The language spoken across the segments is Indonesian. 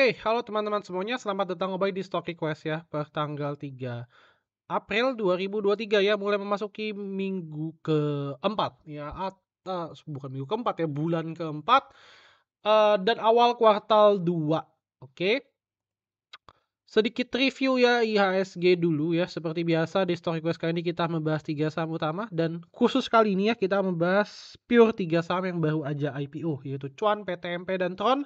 Oke, halo teman-teman semuanya, selamat datang kembali di Stock Request ya, per tanggal 3 April 2023 ya, mulai memasuki minggu keempat ya, bukan minggu keempat ya, bulan keempat, dan awal kuartal 2. Oke, sedikit review ya IHSG dulu ya, seperti biasa di Stock Request kali ini kita membahas 3 saham utama, dan khusus kali ini ya kita membahas pure 3 saham yang baru aja IPO, yaitu Cuan, PTMP, dan Tron.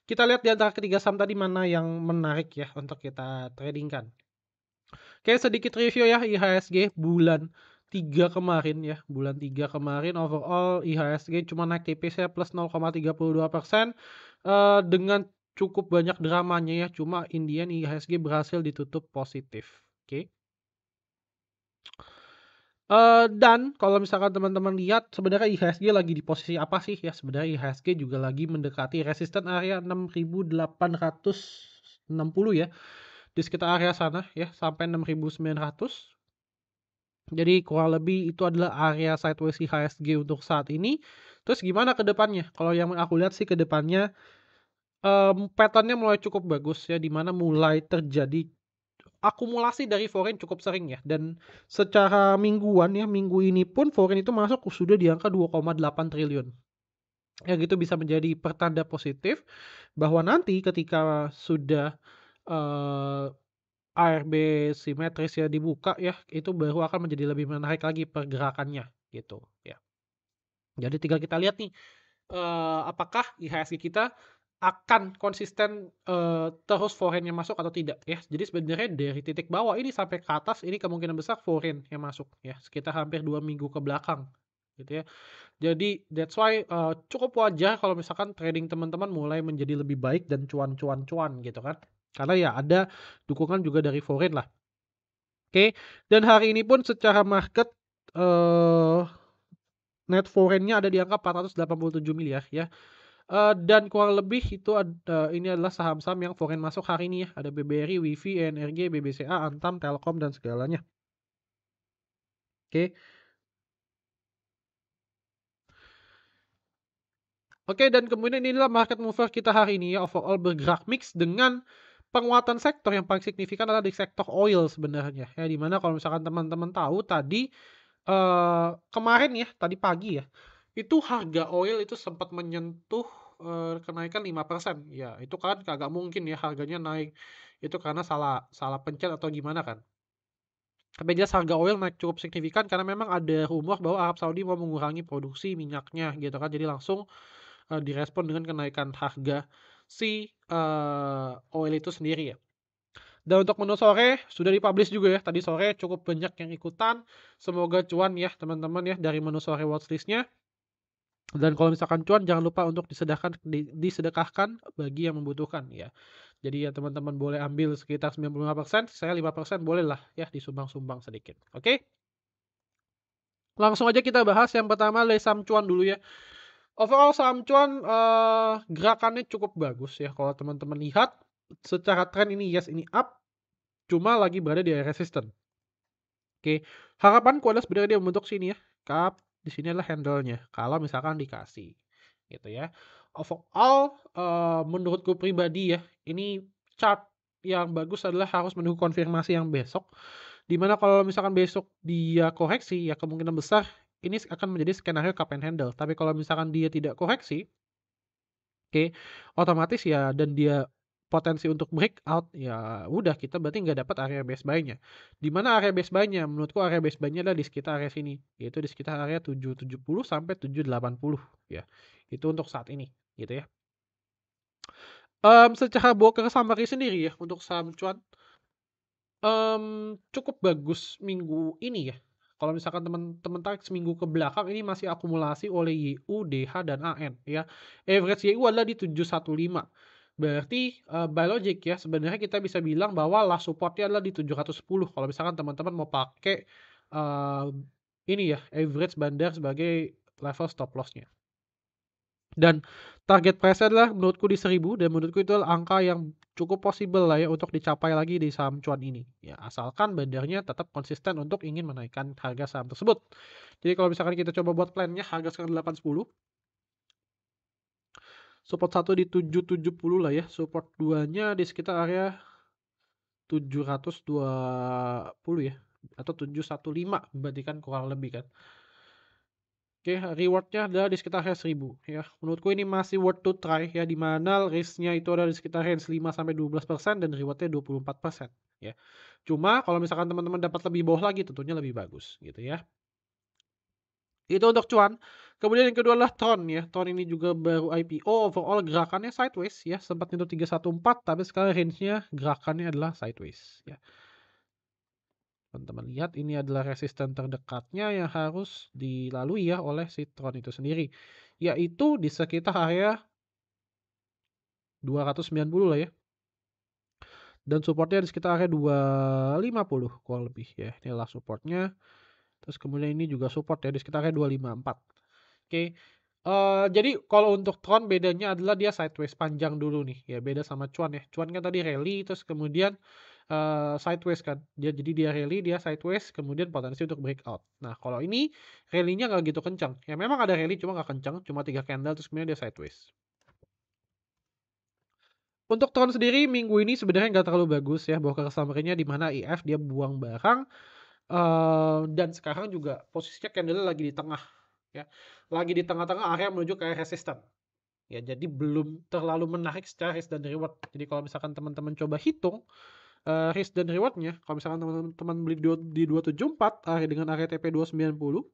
Kita lihat di antara ketiga saham tadi mana yang menarik ya untuk kita tradingkan. Oke, sedikit review ya IHSG bulan 3 kemarin ya. Bulan 3 kemarin overall IHSG cuma naik tipis ya plus 0,32%, dengan cukup banyak dramanya ya. Cuma Indian IHSG berhasil ditutup positif. Oke. Dan kalau misalkan teman-teman lihat sebenarnya IHSG lagi di posisi apa sih ya? Sebenarnya IHSG juga lagi mendekati resisten area 6.860 ya. Di sekitar area sana ya sampai 6.900. Jadi kurang lebih itu adalah area sideways IHSG untuk saat ini. Terus gimana ke depannya? Kalau yang aku lihat sih ke depannya pattern-nya mulai cukup bagus ya, di mana mulai terjadi akumulasi dari foreign cukup sering ya, dan secara mingguan ya, minggu ini pun foreign itu masuk sudah di angka 2,8 triliun. Ya gitu bisa menjadi pertanda positif bahwa nanti ketika sudah ARB simetris ya dibuka ya, itu baru akan menjadi lebih menarik lagi pergerakannya gitu ya. Jadi tinggal kita lihat nih apakah IHSG kita akan konsisten terus foreign yang masuk atau tidak ya. Jadi sebenarnya dari titik bawah ini sampai ke atas ini kemungkinan besar foreign yang masuk ya, sekitar hampir 2 minggu ke belakang gitu ya. Jadi that's why cukup wajar kalau misalkan trading teman-teman mulai menjadi lebih baik dan cuan gitu kan. Karena ya ada dukungan juga dari foreign lah. Oke, dan hari ini pun secara market net foreign-nya ada di angka 487 miliar ya. Dan kurang lebih itu ini adalah saham-saham yang foreign masuk hari ini ya. Ada BBRI, WIFI, ENRG, BBCA, Antam, Telkom, dan segalanya. Oke. Oke, dan kemudian inilah market mover kita hari ini ya. Overall bergerak mix dengan penguatan sektor yang paling signifikan adalah di sektor oil sebenarnya. Ya, dimana kalau misalkan teman-teman tahu tadi kemarin ya, tadi pagi ya, itu harga oil itu sempat menyentuh kenaikan 5%. Ya, itu kan kagak mungkin ya harganya naik. Itu karena salah salah pencet atau gimana kan. Tapi jelas harga oil naik cukup signifikan karena memang ada rumor bahwa Arab Saudi mau mengurangi produksi minyaknya gitu kan. Jadi langsung direspon dengan kenaikan harga si oil itu sendiri ya. Dan untuk menu sore sudah dipublish juga ya. Tadi sore cukup banyak yang ikutan. Semoga cuan ya teman-teman ya dari menu sore watchlist-nya. Dan kalau misalkan cuan jangan lupa untuk disedekahkan bagi yang membutuhkan ya. Jadi ya teman-teman boleh ambil sekitar 95%, saya 5% bolehlah ya disumbang-sumbang sedikit. Oke? Langsung aja kita bahas yang pertama saham cuan dulu ya. Overall saham cuan gerakannya cukup bagus ya. Kalau teman-teman lihat secara tren ini yes ini up, cuma lagi berada di area resisten. Oke, harapanku adalah sebenarnya dia membentuk sini ya, cup, di sini adalah handle-nya, kalau misalkan dikasih, gitu ya. Overall, menurutku pribadi ya, ini chart yang bagus adalah harus menunggu konfirmasi yang besok, dimana kalau misalkan besok dia koreksi, ya kemungkinan besar ini akan menjadi skenario cup and handle. Tapi kalau misalkan dia tidak koreksi, oke, otomatis ya dan dia potensi untuk breakout, ya udah kita berarti nggak dapat area base buy-nya. Di mana area base buy-nya? Menurutku area base buy-nya adalah di sekitar area sini, yaitu di sekitar area 770 sampai 780 ya. Itu untuk saat ini, gitu ya. Secara broker summary sendiri ya untuk saham cuan cukup bagus minggu ini ya. Kalau misalkan teman-teman tarik seminggu ke belakang ini masih akumulasi oleh YU, DH, dan AN ya. Average YU adalah di 715. Berarti by logic ya sebenarnya kita bisa bilang bahwa last support-nya adalah di 710 kalau misalkan teman-teman mau pakai ini ya average bandar sebagai level stop loss-nya. Dan target price adalah menurutku di 1000 dan menurutku itu adalah angka yang cukup possible lah ya untuk dicapai lagi di saham cuan ini. Ya, asalkan bandarnya tetap konsisten untuk ingin menaikkan harga saham tersebut. Jadi kalau misalkan kita coba buat plannya harga sekarang 810. Support 1 di 770 lah ya. Support 2-nya di sekitar area 720 ya. Atau 715 berarti kan kurang lebih kan. Oke, rewardnya adalah di sekitar range 1000 ya. Menurutku ini masih worth to try ya, di mana risk-nya itu ada di sekitar range 5-12% dan rewardnya 24% ya. Cuma kalau misalkan teman-teman dapat lebih bawah lagi tentunya lebih bagus gitu ya. Itu untuk cuan. Kemudian yang kedua adalah Tron ya. Tron ini juga baru IPO, overall gerakannya sideways ya. Sempat nyentuh 314 tapi sekarang range-nya gerakannya adalah sideways ya. Teman-teman lihat ini adalah resisten terdekatnya yang harus dilalui ya oleh si Tron itu sendiri. Yaitu di sekitar area 290 lah ya. Dan supportnya di sekitar area 250 kurang lebih ya. Inilah supportnya. Terus kemudian ini juga support ya di sekitar area 254. Oke. Jadi kalau untuk Tron bedanya adalah dia sideways panjang dulu nih ya, beda sama Cuan ya. Cuan kan tadi rally terus kemudian sideways kan. Jadi dia rally, dia sideways, kemudian potensi untuk breakout. Nah, kalau ini rally-nya nggak gitu kencang. Ya memang ada rally cuma nggak kencang, cuma 3 candle terus kemudian dia sideways. Untuk Tron sendiri minggu ini sebenarnya nggak terlalu bagus ya, broker summary-nya di mana IF dia buang barang dan sekarang juga posisinya candle lagi di tengah ya. Lagi di tengah-tengah area menuju ke resisten. Ya, jadi belum terlalu menarik secara risk dan reward. Jadi kalau misalkan teman-teman coba hitung risk dan rewardnya, kalau misalkan teman-teman beli di 274 dengan area TP 290,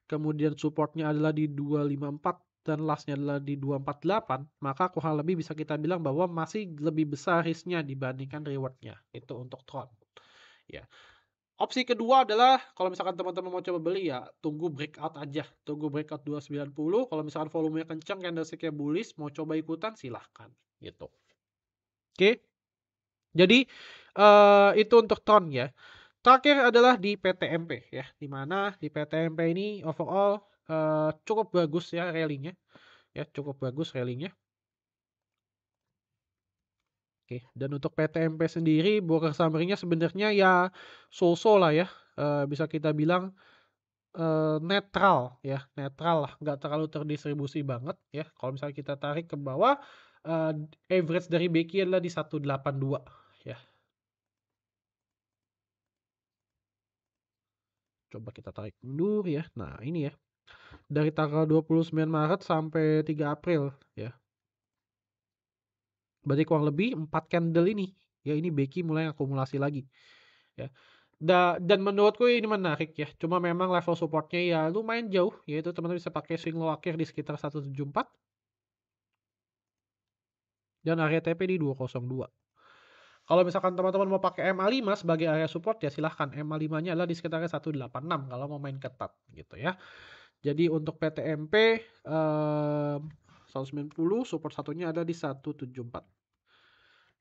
kemudian supportnya adalah di 254 dan lastnya adalah di 248, maka kurang lebih bisa kita bilang bahwa masih lebih besar risknya dibandingkan rewardnya. Itu untuk Tron. Ya. Opsi kedua adalah kalau misalkan teman-teman mau coba beli ya tunggu breakout aja. Tunggu breakout 290. Kalau misalkan volumenya kencang, candlestick-nya bullish, mau coba ikutan silahkan gitu. Oke. Jadi itu untuk Tron ya. Terakhir adalah di PTMP ya. Di mana di PTMP ini overall cukup bagus ya rally-nya. Ya, cukup bagus rally-nya. Oke, dan untuk PTMP sendiri broker summary-nya sebenarnya ya so-so lah ya. Bisa kita bilang netral ya, netral lah, nggak terlalu terdistribusi banget ya. Kalau misalnya kita tarik ke bawah, average dari Becky adalah di 182 ya. Coba kita tarik mundur ya. Nah, ini ya. Dari tanggal 29 Maret sampai 3 April ya. Berarti kurang lebih 4 candle ini. Ya, ini Becky mulai akumulasi lagi ya. Dan menurutku ini menarik ya. Cuma memang level supportnya ya lumayan jauh, yaitu teman-teman bisa pakai swing low akhir di sekitar 174 dan area TP di 202. Kalau misalkan teman-teman mau pakai MA5 sebagai area support ya silahkan. MA5-nya adalah di sekitar 186 kalau mau main ketat gitu ya. Jadi untuk PTMP 190, support satunya ada di 174.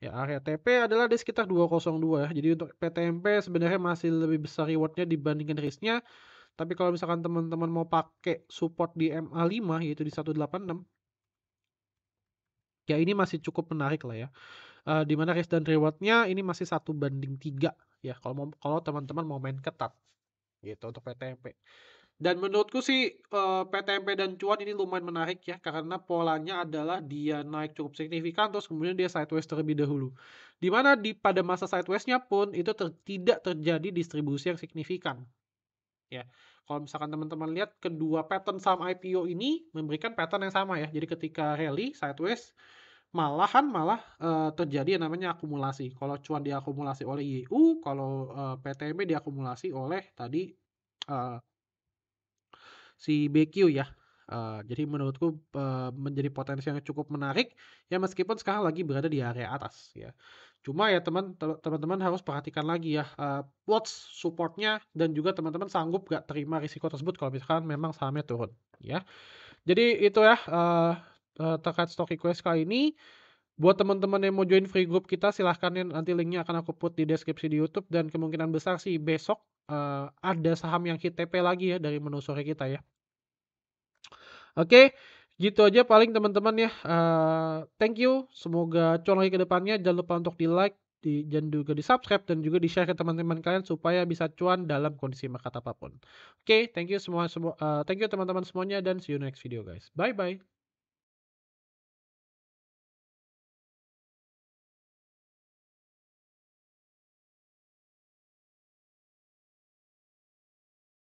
Ya, area TP adalah di sekitar 202 ya. Jadi untuk PTMP sebenarnya masih lebih besar rewardnya dibandingkan risknya. Tapi kalau misalkan teman-teman mau pakai support di MA5 yaitu di 186, ya ini masih cukup menarik lah ya. Di mana risk dan rewardnya ini masih 1:3 ya. Kalau teman-teman mau main ketat gitu untuk PTMP. Dan menurutku sih PTMP dan cuan ini lumayan menarik ya karena polanya adalah dia naik cukup signifikan terus kemudian dia sideways terlebih dahulu. Dimana pada masa sidewaysnya pun itu tidak terjadi distribusi yang signifikan. Ya, kalau misalkan teman-teman lihat kedua pattern saham IPO ini memberikan pattern yang sama ya. Jadi ketika rally sideways malah terjadi yang namanya akumulasi. Kalau cuan diakumulasi oleh YU, kalau PTMP diakumulasi oleh tadi si BQ ya. Jadi menurutku menjadi potensi yang cukup menarik ya meskipun sekarang lagi berada di area atas ya. Cuma ya teman-teman harus perhatikan lagi ya watch supportnya dan juga teman-teman sanggup gak terima risiko tersebut kalau misalkan memang sahamnya turun ya. Jadi itu ya terkait stock request kali ini. Buat teman-teman yang mau join free group kita silahkan ya, nanti linknya akan aku put di deskripsi di YouTube dan kemungkinan besar sih besok ada saham yang hit TP lagi ya dari menu sore kita ya. Oke, gitu aja paling teman-teman ya. Thank you. Semoga cuan lagi ke depannya. Jangan lupa untuk di like, jangan juga di-subscribe dan juga di-share ke teman-teman kalian supaya bisa cuan dalam kondisi market apapun. Oke, thank you teman-teman semuanya dan see you next video guys. Bye bye.